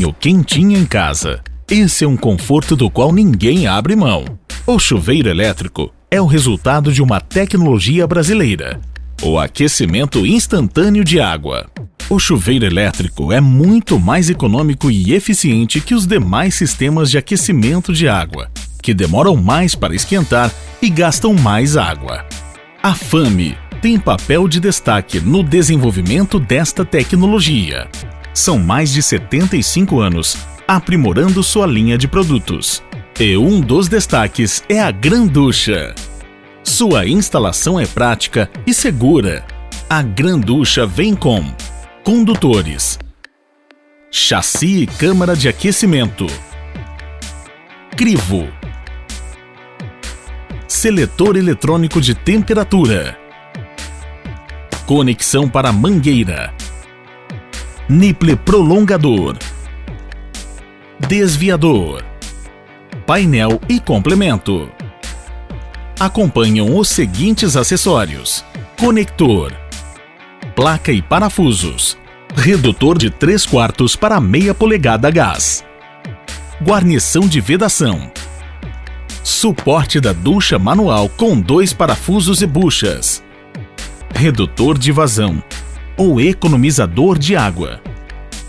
banho quentinho em casa. Esse é um conforto do qual ninguém abre mão. O chuveiro elétrico é o resultado de uma tecnologia brasileira: o aquecimento instantâneo de água. O chuveiro elétrico é muito mais econômico e eficiente que os demais sistemas de aquecimento de água, que demoram mais para esquentar e gastam mais água. A FAME tem papel de destaque no desenvolvimento desta tecnologia. São mais de 75 anos aprimorando sua linha de produtos. E um dos destaques é a Granducha. Sua instalação é prática e segura. A Granducha vem com condutores, chassi e câmara de aquecimento, crivo, seletor eletrônico de temperatura, conexão para mangueira, nipple prolongador, desviador, painel e complemento. Acompanham os seguintes acessórios: conector, placa e parafusos, redutor de 3/4 para meia polegada gás, guarnição de vedação, suporte da ducha manual com 2 parafusos e buchas, redutor de vazão ou economizador de água.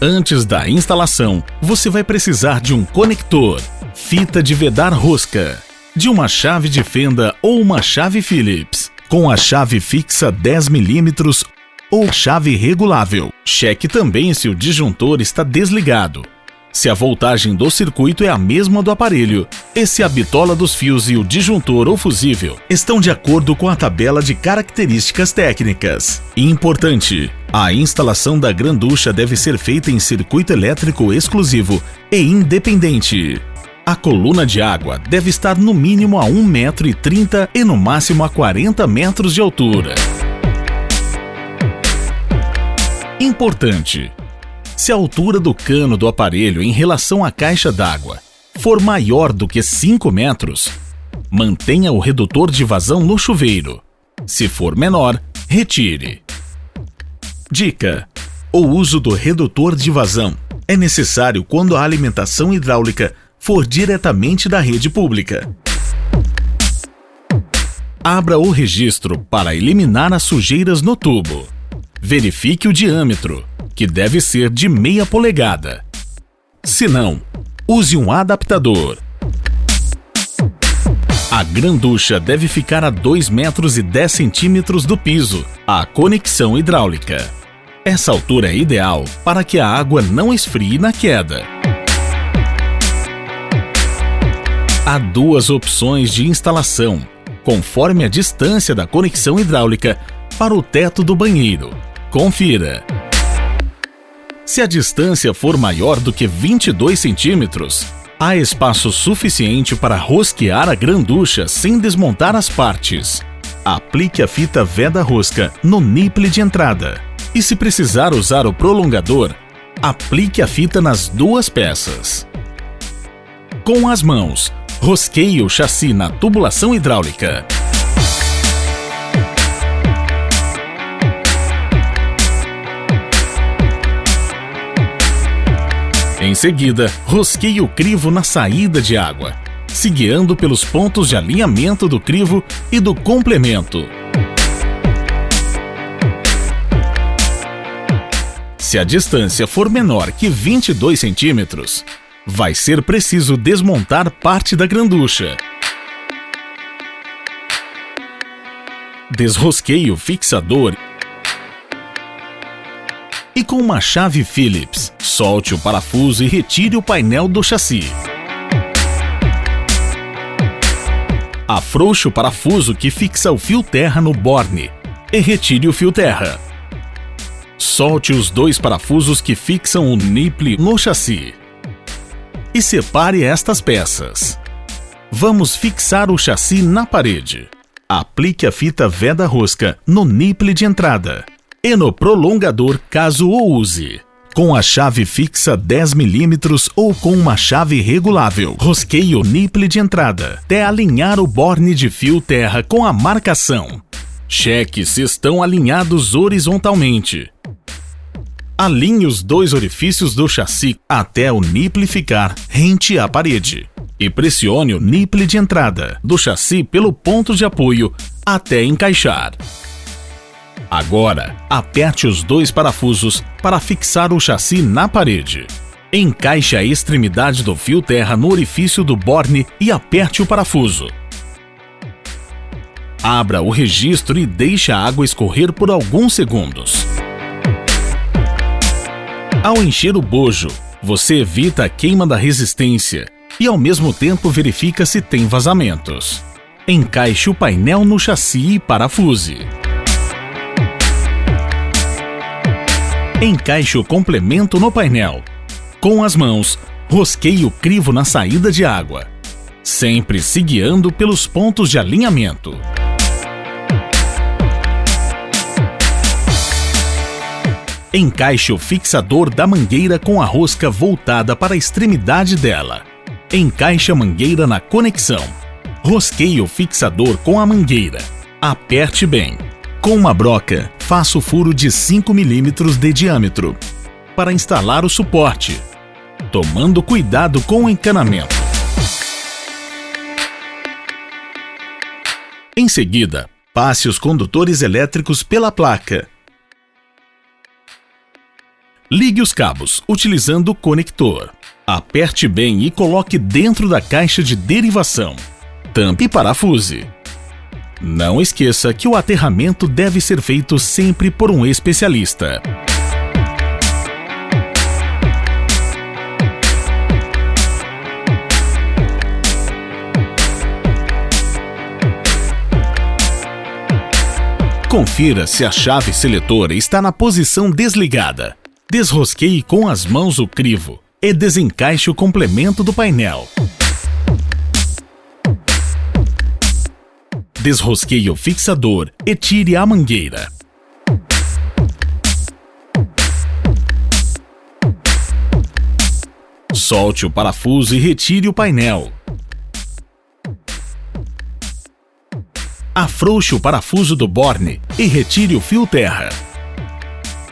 Antes da instalação, você vai precisar de um conector, fita de vedar rosca, de uma chave de fenda ou uma chave Phillips, com a chave fixa 10 mm ou chave regulável. Cheque também se o disjuntor está desligado, se a voltagem do circuito é a mesma do aparelho e se a bitola dos fios e o disjuntor ou fusível estão de acordo com a tabela de características técnicas. Importante: a instalação da Granducha deve ser feita em circuito elétrico exclusivo e independente. A coluna de água deve estar no mínimo a 1,30 m e no máximo a 40 metros de altura. Importante: se a altura do cano do aparelho em relação à caixa d'água for maior do que 5 metros, mantenha o redutor de vazão no chuveiro. Se for menor, retire. Dica: o uso do redutor de vazão é necessário quando a alimentação hidráulica for diretamente da rede pública. Abra o registro para eliminar as sujeiras no tubo. Verifique o diâmetro, que deve ser de meia polegada. Se não, use um adaptador. A Granducha deve ficar a 2,10 m do piso, a conexão hidráulica. Essa altura é ideal para que a água não esfrie na queda. Há 2 opções de instalação, conforme a distância da conexão hidráulica para o teto do banheiro. Confira. Se a distância for maior do que 22 centímetros, há espaço suficiente para rosquear a Granducha sem desmontar as partes. Aplique a fita veda-rosca no nipple de entrada. E se precisar usar o prolongador, aplique a fita nas 2 peças. Com as mãos, rosqueie o chassi na tubulação hidráulica. Em seguida, rosqueie o crivo na saída de água, se guiando pelos pontos de alinhamento do crivo e do complemento. Se a distância for menor que 22 centímetros, vai ser preciso desmontar parte da Granducha. Desrosqueie o fixador e com uma chave Phillips, solte o parafuso e retire o painel do chassi. Afrouxe o parafuso que fixa o fio terra no borne e retire o fio terra. Solte os 2 parafusos que fixam o nipple no chassi. E separe estas peças. Vamos fixar o chassi na parede. Aplique a fita veda-rosca no nipple de entrada e no prolongador caso o use. Com a chave fixa 10 mm ou com uma chave regulável, rosqueie o nipple de entrada até alinhar o borne de fio terra com a marcação. Cheque se estão alinhados horizontalmente. Alinhe os 2 orifícios do chassi até o nipple ficar rente à parede e pressione o nipple de entrada do chassi pelo ponto de apoio até encaixar. Agora, aperte os 2 parafusos para fixar o chassi na parede. Encaixe a extremidade do fio terra no orifício do borne e aperte o parafuso. Abra o registro e deixe a água escorrer por alguns segundos. Ao encher o bojo, você evita a queima da resistência e ao mesmo tempo verifica se tem vazamentos. Encaixe o painel no chassi e parafuse. Encaixe o complemento no painel. Com as mãos, rosqueie o crivo na saída de água, sempre se guiando pelos pontos de alinhamento. Encaixe o fixador da mangueira com a rosca voltada para a extremidade dela. Encaixe a mangueira na conexão. Rosqueie o fixador com a mangueira. Aperte bem. Com uma broca, faça o furo de 5 mm de diâmetro para instalar o suporte, tomando cuidado com o encanamento. Em seguida, passe os condutores elétricos pela placa. Ligue os cabos utilizando o conector. Aperte bem e coloque dentro da caixa de derivação. Tampe e parafuse. Não esqueça que o aterramento deve ser feito sempre por um especialista. Confira se a chave seletora está na posição desligada. Desrosqueie com as mãos o crivo e desencaixe o complemento do painel. Desrosqueie o fixador e tire a mangueira. Solte o parafuso e retire o painel. Afrouxe o parafuso do borne e retire o fio terra.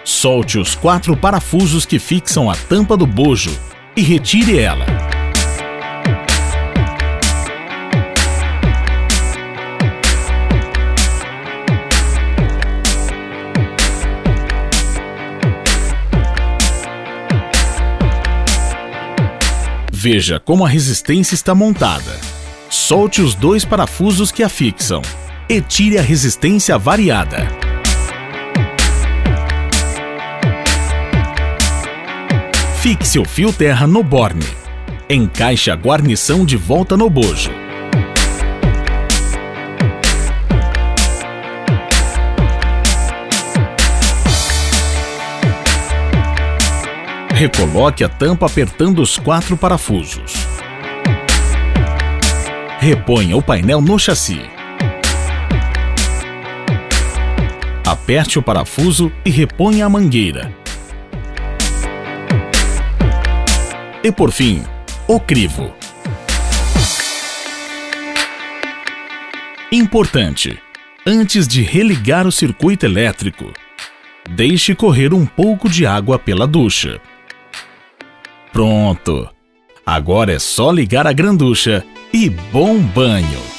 Solte os 4 parafusos que fixam a tampa do bojo e retire ela. Veja como a resistência está montada. Solte os 2 parafusos que a fixam e tire a resistência variada. Fixe o fio terra no borne. Encaixe a guarnição de volta no bojo. Recoloque a tampa apertando os 4 parafusos. Reponha o painel no chassi. Aperte o parafuso e reponha a mangueira. E por fim, o crivo. Importante: antes de religar o circuito elétrico, deixe correr um pouco de água pela ducha. Pronto! Agora é só ligar a granducha e bom banho!